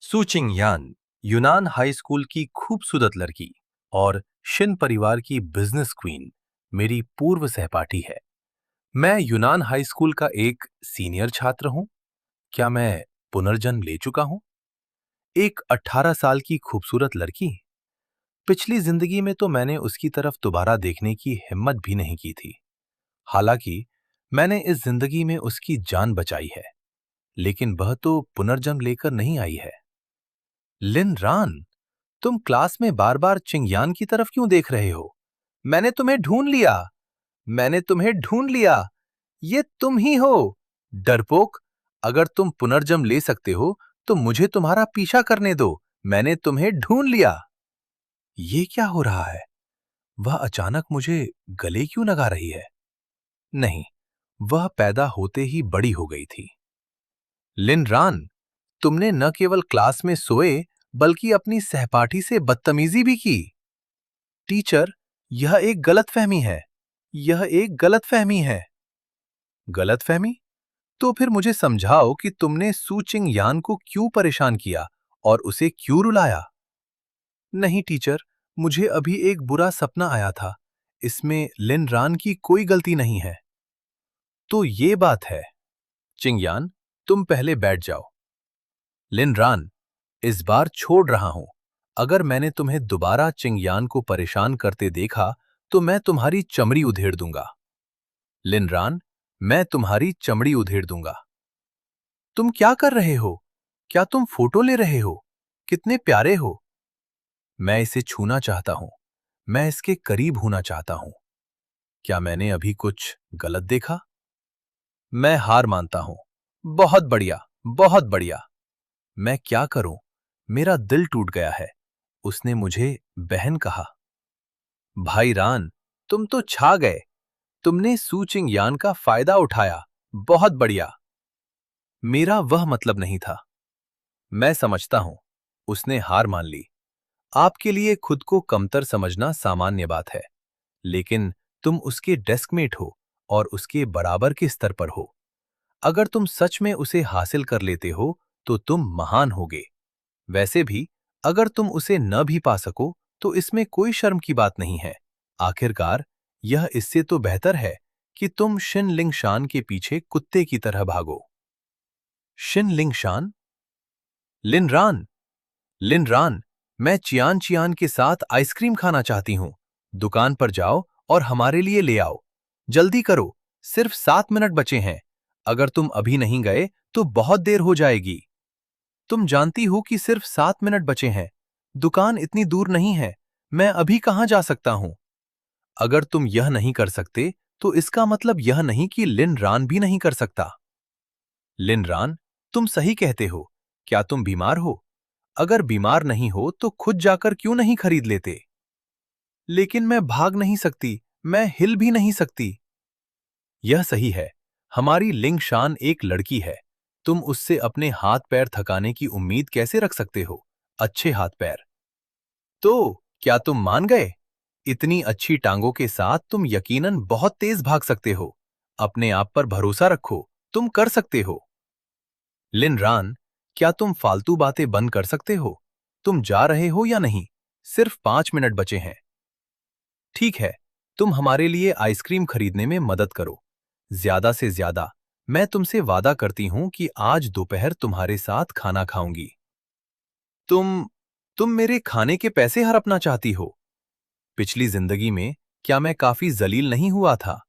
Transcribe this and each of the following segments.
सू चिंगयान यूनान high school की खूबसूरत लड़की और शिन परिवार की बिजनेस क्वीन मेरी पूर्व सहपाठी है। मैं यूनान हाई स्कूल का एक सीनियर छात्र हूं। क्या मैं पुनर्जन्म ले चुका हूं? एक 18 साल की खूबसूरत लड़की। पिछली जिंदगी में तो मैंने उसकी तरफ दोबारा देखने की हिम्मत भी नहीं की थी। हालांकि मैंने इस जिंदगी में उसकी जान बचाई है, लेकिन वह तो पुनर्जन्म लेकर नहीं आई है। लिन रान, तुम क्लास में बार बार चिंगयान की तरफ क्यों देख रहे हो? मैंने तुम्हें ढूंढ लिया। मैंने तुम्हें ढूंढ लिया। ये तुम ही हो। डरपोक, अगर तुम पुनर्जन्म ले सकते हो तो मुझे तुम्हारा पीछा करने दो। मैंने तुम्हें ढूंढ लिया। ये क्या हो रहा है? वह अचानक मुझे गले क्यों लगा रही है? नहीं, वह पैदा होते ही बड़ी हो गई थी। लिन रान, तुमने न केवल क्लास में सोए बल्कि अपनी सहपाठी से बदतमीजी भी की। टीचर, यह एक गलतफहमी है। यह एक गलतफहमी है। गलतफहमी? तो फिर मुझे समझाओ कि तुमने सू चिंगयान को क्यों परेशान किया और उसे क्यों रुलाया? नहीं टीचर, मुझे अभी एक बुरा सपना आया था। इसमें लिन रान की कोई गलती नहीं है। तो ये बात है। चिंगयान, तुम पहले बैठ जाओ। लिन रान, इस बार छोड़ रहा हूं। अगर मैंने तुम्हें दोबारा चिंगयान को परेशान करते देखा तो मैं तुम्हारी चमड़ी उधेड़ दूंगा। लिनरान, मैं तुम्हारी चमड़ी उधेड़ दूंगा। तुम क्या कर रहे हो? क्या तुम फोटो ले रहे हो? कितने प्यारे हो। मैं इसे छूना चाहता हूं। मैं इसके करीब होना चाहता हूं। क्या मैंने अभी कुछ गलत देखा? मैं हार मानता हूं। बहुत बढ़िया, बहुत बढ़िया। मैं क्या करूं? मेरा दिल टूट गया है। उसने मुझे बहन कहा। भाई रान, तुम तो छा गए। तुमने सू चिंगयान का फायदा उठाया। बहुत बढ़िया। मेरा वह मतलब नहीं था। मैं समझता हूं। उसने हार मान ली। आपके लिए खुद को कमतर समझना सामान्य बात है, लेकिन तुम उसके डेस्कमेट हो और उसके बराबर के स्तर पर हो। अगर तुम सच में उसे हासिल कर लेते हो तो तुम महान होगे। वैसे भी, अगर तुम उसे न भी पा सको तो इसमें कोई शर्म की बात नहीं है। आखिरकार, यह इससे तो बेहतर है कि तुम शिन लिंगशान के पीछे कुत्ते की तरह भागो। शिन लिंगशान? लिनरान, लिनरान, मैं चियान चियान के साथ आइसक्रीम खाना चाहती हूँ। दुकान पर जाओ और हमारे लिए ले आओ। जल्दी करो, सिर्फ 7 मिनट बचे हैं। अगर तुम अभी नहीं गए तो बहुत देर हो जाएगी। तुम जानती हो कि सिर्फ 7 मिनट बचे हैं। दुकान इतनी दूर नहीं है। मैं अभी कहाँ जा सकता हूँ? अगर तुम यह नहीं कर सकते तो इसका मतलब यह नहीं कि लिन रान भी नहीं कर सकता। लिन रान, तुम सही कहते हो। क्या तुम बीमार हो? अगर बीमार नहीं हो तो खुद जाकर क्यों नहीं खरीद लेते? लेकिन मैं भाग नहीं सकती। मैं हिल भी नहीं सकती। यह सही है। हमारी लिंगशान एक लड़की है। तुम उससे अपने हाथ पैर थकाने की उम्मीद कैसे रख सकते हो? अच्छे हाथ पैर। तो क्या तुम मान गए? इतनी अच्छी टांगों के साथ तुम यकीनन बहुत तेज भाग सकते हो। अपने आप पर भरोसा रखो। तुम कर सकते हो। लिन रान, क्या तुम फालतू बातें बंद कर सकते हो? तुम जा रहे हो या नहीं? सिर्फ 5 मिनट बचे हैं। ठीक है, तुम हमारे लिए आइसक्रीम खरीदने में मदद करो। ज्यादा से ज्यादा। मैं तुमसे वादा करती हूं कि आज दोपहर तुम्हारे साथ खाना खाऊंगी। तुम तुम मेरे खाने के पैसे हड़पना चाहती हो? पिछली जिंदगी में क्या मैं काफी जलील नहीं हुआ था?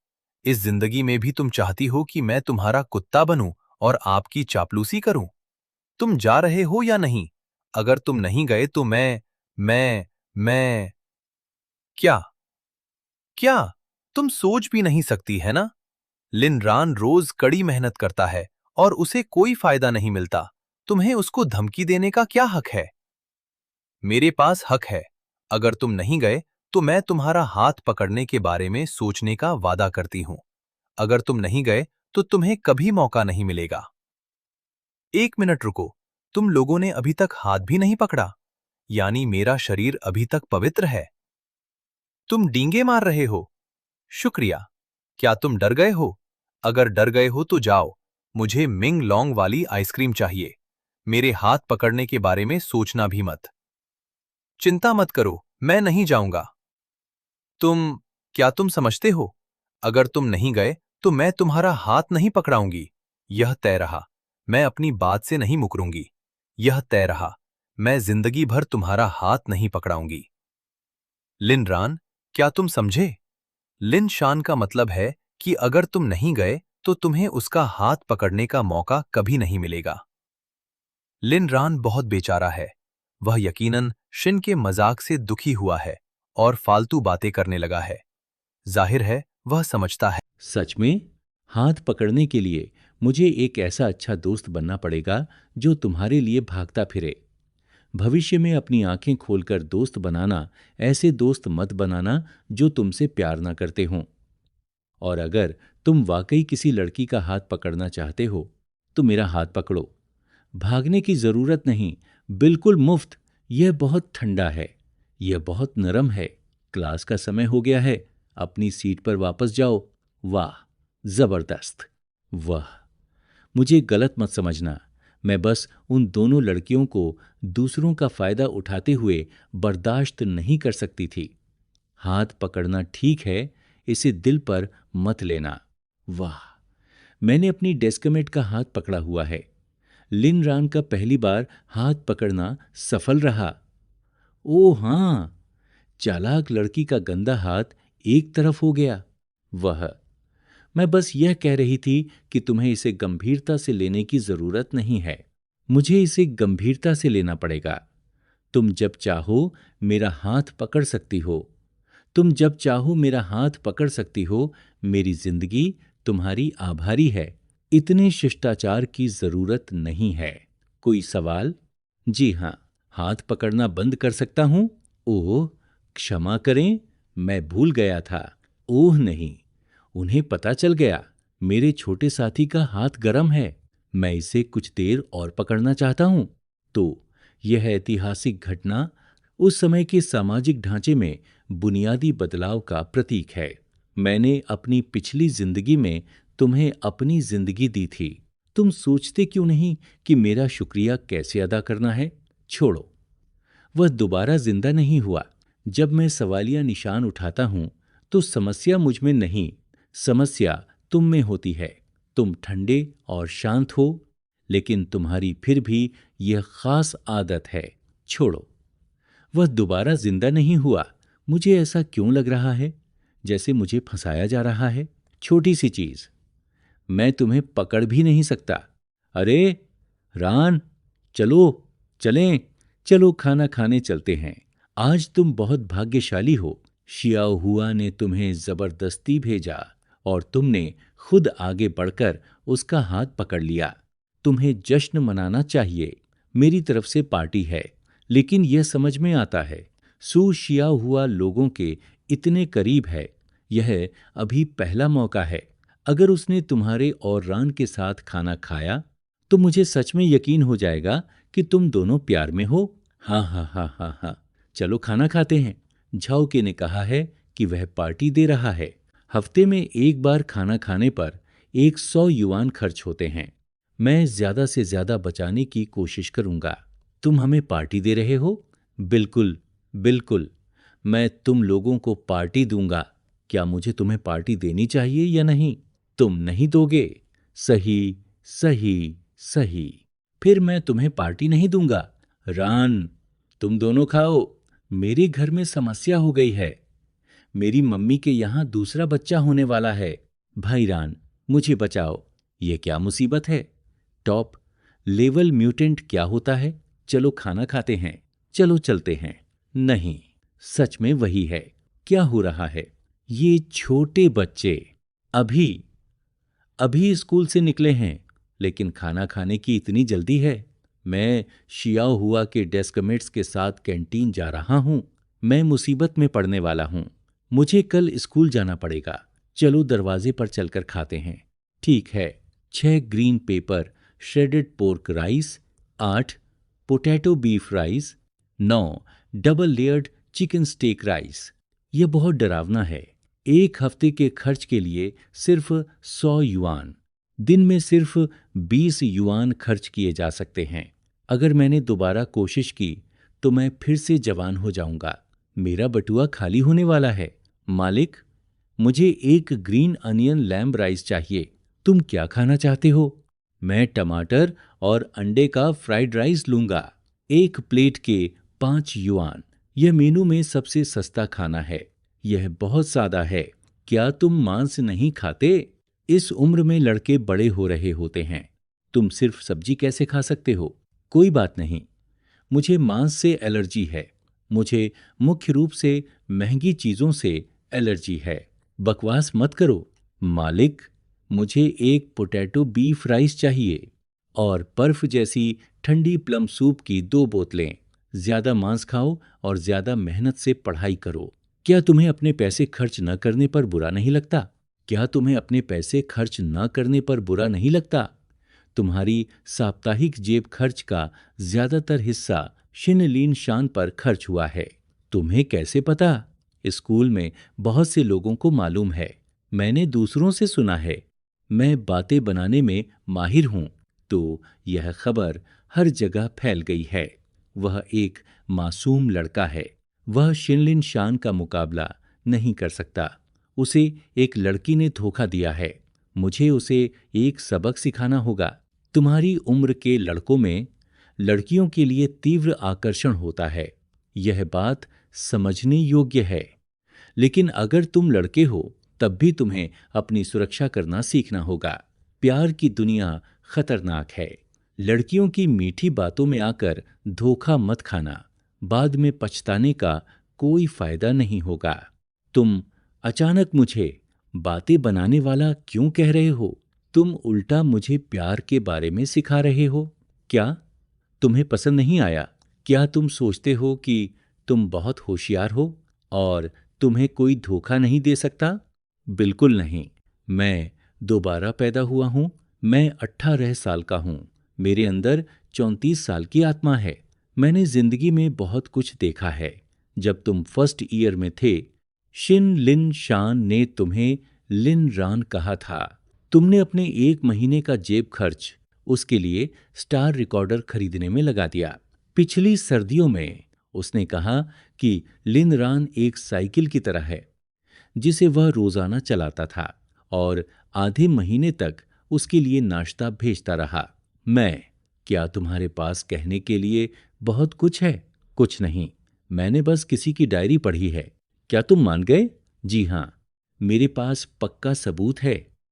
इस जिंदगी में भी तुम चाहती हो कि मैं तुम्हारा कुत्ता बनूं और आपकी चापलूसी करूं? तुम जा रहे हो या नहीं? अगर तुम नहीं गए तो मैं क्या? क्या? तुम सोच भी नहीं सकती है ना? लिनरान रोज कड़ी मेहनत करता है और उसे कोई फायदा नहीं मिलता। तुम्हें उसको धमकी देने का क्या हक है? मेरे पास हक है। अगर तुम नहीं गए तो मैं तुम्हारा हाथ पकड़ने के बारे में सोचने का वादा करती हूं। अगर तुम नहीं गए तो तुम्हें कभी मौका नहीं मिलेगा। 1 मिनट रुको। तुम लोगों ने अभी तक हाथ भी नहीं पकड़ा। यानी मेरा शरीर अभी तक पवित्र है। तुम डींगे मार रहे हो। शुक्रिया। क्या तुम डर गए हो? अगर डर गए हो तो जाओ। मुझे मिंग लोंग वाली आइसक्रीम चाहिए। मेरे हाथ पकड़ने के बारे में सोचना भी मत। चिंता मत करो, मैं नहीं जाऊंगा। क्या तुम समझते हो? अगर तुम नहीं गए तो मैं तुम्हारा हाथ नहीं पकड़ाऊंगी। यह तय रहा। मैं अपनी बात से नहीं मुकरूंगी। यह तय रहा। मैं जिंदगी भर तुम्हारा हाथ नहीं पकड़ाऊंगी। लिन रान, क्या तुम समझे? लिन शान का मतलब है कि अगर तुम नहीं गए तो तुम्हें उसका हाथ पकड़ने का मौका कभी नहीं मिलेगा। लिन रान बहुत बेचारा है। वह यकीनन शिन के मजाक से दुखी हुआ है और फालतू बातें करने लगा है। जाहिर है वह समझता है। सच में हाथ पकड़ने के लिए मुझे एक ऐसा अच्छा दोस्त बनना पड़ेगा जो तुम्हारे लिए भागता फिरे। भविष्य में अपनी आंखें खोलकर दोस्त बनाना, ऐसे दोस्त मत बनाना जो तुमसे प्यार ना करते हों। और अगर तुम वाकई किसी लड़की का हाथ पकड़ना चाहते हो तो मेरा हाथ पकड़ो। भागने की जरूरत नहीं, बिल्कुल मुफ्त। यह बहुत ठंडा है, यह बहुत नरम है। क्लास का समय हो गया है, अपनी सीट पर वापस जाओ। वाह, जबरदस्त। वाह, मुझे गलत मत समझना, मैं बस उन दोनों लड़कियों को दूसरों का फायदा उठाते हुए बर्दाश्त नहीं कर सकती थी। हाथ पकड़ना ठीक है, इसे दिल पर मत लेना। वाह, मैंने अपनी डेस्कमेट का हाथ पकड़ा हुआ है। लिन रान का पहली बार हाथ पकड़ना सफल रहा। ओ हाँ, चालाक लड़की का गंदा हाथ एक तरफ हो गया। वह, मैं बस यह कह रही थी कि तुम्हें इसे गंभीरता से लेने की जरूरत नहीं है। मुझे इसे गंभीरता से लेना पड़ेगा। तुम जब चाहो मेरा हाथ पकड़ सकती हो। तुम जब चाहो मेरा हाथ पकड़ सकती हो। मेरी जिंदगी तुम्हारी आभारी है। इतने शिष्टाचार की जरूरत नहीं है। कोई सवाल? जी हाँ, हाथ पकड़ना बंद कर सकता हूं? ओह, क्षमा करें, मैं भूल गया था। ओह नहीं, उन्हें पता चल गया। मेरे छोटे साथी का हाथ गर्म है। मैं इसे कुछ देर और पकड़ना चाहता हूं। तो यह ऐतिहासिक घटना उस समय के सामाजिक ढांचे में बुनियादी बदलाव का प्रतीक है। मैंने अपनी पिछली जिंदगी में तुम्हें अपनी जिंदगी दी थी। तुम सोचते क्यों नहीं कि मेरा शुक्रिया कैसे अदा करना है? छोड़ो, वह दोबारा जिंदा नहीं हुआ। जब मैं सवालिया निशान उठाता हूं तो समस्या मुझ में नहीं, समस्या तुम में होती है। तुम ठंडे और शांत हो, लेकिन तुम्हारी फिर भी यह खास आदत है। छोड़ो, वह दोबारा जिंदा नहीं हुआ। मुझे ऐसा क्यों लग रहा है जैसे मुझे फंसाया जा रहा है? छोटी सी चीज, मैं तुम्हें पकड़ भी नहीं सकता। अरे रान, चलो, चलें, चलो खाना खाने चलते हैं। आज तुम बहुत भाग्यशाली हो। शियाओ हुआ ने तुम्हें जबरदस्ती भेजा और तुमने खुद आगे बढ़कर उसका हाथ पकड़ लिया। तुम्हें जश्न मनाना चाहिए। मेरी तरफ से पार्टी है। लेकिन यह समझ में आता है, सू शियाओ हुआ लोगों के इतने करीब है। यह अभी पहला मौका है। अगर उसने तुम्हारे और रान के साथ खाना खाया तो मुझे सच में यकीन हो जाएगा कि तुम दोनों प्यार में हो। हाँ हाँ हाँ हाँ हाँ, चलो खाना खाते हैं। झाओके ने कहा है कि वह पार्टी दे रहा है। हफ्ते में एक बार खाना खाने पर 100 युआन खर्च होते हैं। मैं ज्यादा से ज्यादा बचाने की कोशिश करूंगा। तुम हमें पार्टी दे रहे हो? बिल्कुल, बिल्कुल। मैं तुम लोगों को पार्टी दूंगा। क्या मुझे तुम्हें पार्टी देनी चाहिए या नहीं? तुम नहीं दोगे? सही, सही, सही। फिर मैं तुम्हें पार्टी नहीं दूंगा। रान, तुम दोनों खाओ। मेरे घर में समस्या हो गई है। मेरी मम्मी के यहाँ दूसरा बच्चा होने वाला है। भाई रान, मुझे बचाओ। ये क्या मुसीबत है? टॉप, लेवल म्यूटेंट क्या होता है? चलो खाना खाते हैं। चलो चलते हैं। नहीं, सच में वही है। क्या हो रहा है? ये छोटे बच्चे अभी अभी स्कूल से निकले हैं, लेकिन खाना खाने की इतनी जल्दी है। मैं शियाओ हुआ के डेस्कमेट्स के साथ कैंटीन जा रहा हूँ। मैं मुसीबत में पड़ने वाला हूँ। मुझे कल स्कूल जाना पड़ेगा। चलो दरवाजे पर चलकर खाते हैं। ठीक है। 6 green pepper shredded pork rice, 8 potato beef rice, 9 double layered chicken steak rice. यह बहुत डरावना है। एक हफ्ते के खर्च के लिए सिर्फ 100 युआन। दिन में सिर्फ 20 युआन खर्च किए जा सकते हैं। अगर मैंने दोबारा कोशिश की तो मैं फिर से जवान हो जाऊंगा। मेरा बटुआ खाली होने वाला है। मालिक, मुझे एक ग्रीन अनियन लैम्ब राइस चाहिए। तुम क्या खाना चाहते हो? मैं टमाटर और अंडे का फ्राइड राइस लूंगा। एक प्लेट के 5 युआन। यह मेनू में सबसे सस्ता खाना है। यह बहुत सादा है। क्या तुम मांस नहीं खाते? इस उम्र में लड़के बड़े हो रहे होते हैं। तुम सिर्फ सब्जी कैसे खा सकते हो? कोई बात नहीं, मुझे मांस से एलर्जी है। मुझे मुख्य रूप से महंगी चीजों से एलर्जी है। बकवास मत करो। मालिक, मुझे एक पोटैटो बीफ राइस चाहिए और बर्फ जैसी ठंडी प्लम सूप की 2 बोतलें। ज्यादा मांस खाओ और ज्यादा मेहनत से पढ़ाई करो। क्या तुम्हें अपने पैसे खर्च न करने पर बुरा नहीं लगता? क्या तुम्हें अपने पैसे खर्च न करने पर बुरा नहीं लगता? तुम्हारी साप्ताहिक जेब खर्च का ज्यादातर हिस्सा शिनलीन शान पर खर्च हुआ है। तुम्हें कैसे पता? स्कूल में बहुत से लोगों को मालूम है। मैंने दूसरों से सुना है। मैं बातें बनाने में माहिर हूं। तो यह खबर हर जगह फैल गई है। वह एक मासूम लड़का है। वह शिनलिन शान का मुकाबला नहीं कर सकता। उसे एक लड़की ने धोखा दिया है। मुझे उसे एक सबक सिखाना होगा। तुम्हारी उम्र के लड़कों में लड़कियों के लिए तीव्र आकर्षण होता है। यह बात समझने योग्य है। लेकिन अगर तुम लड़के हो तब भी तुम्हें अपनी सुरक्षा करना सीखना होगा। प्यार की दुनिया खतरनाक है। लड़कियों की मीठी बातों में आकर धोखा मत खाना। बाद में पछताने का कोई फायदा नहीं होगा। तुम अचानक मुझे बातें बनाने वाला क्यों कह रहे हो? तुम उल्टा मुझे प्यार के बारे में सिखा रहे हो। क्या तुम्हें पसंद नहीं आया? क्या तुम सोचते हो कि तुम बहुत होशियार हो और तुम्हें कोई धोखा नहीं दे सकता? बिल्कुल नहीं। मैं दोबारा पैदा हुआ हूं। मैं 18 साल का हूं। मेरे अंदर 34 साल की आत्मा है। मैंने जिंदगी में बहुत कुछ देखा है। जब तुम फर्स्ट ईयर में थे, शिन लिन शान ने तुम्हें लिन रान कहा था। तुमने अपने 1 महीने का जेब खर्च उसके लिए स्टार रिकॉर्डर खरीदने में लगा दिया। पिछली सर्दियों में उसने कहा कि लिन रान एक साइकिल की तरह है जिसे वह रोजाना चलाता था और आधे महीने तक उसके लिए नाश्ता भेजता रहा। क्या तुम्हारे पास कहने के लिए बहुत कुछ है? कुछ नहीं। मैंने बस किसी की डायरी पढ़ी है। क्या तुम मान गए? जी हाँ, मेरे पास पक्का सबूत है।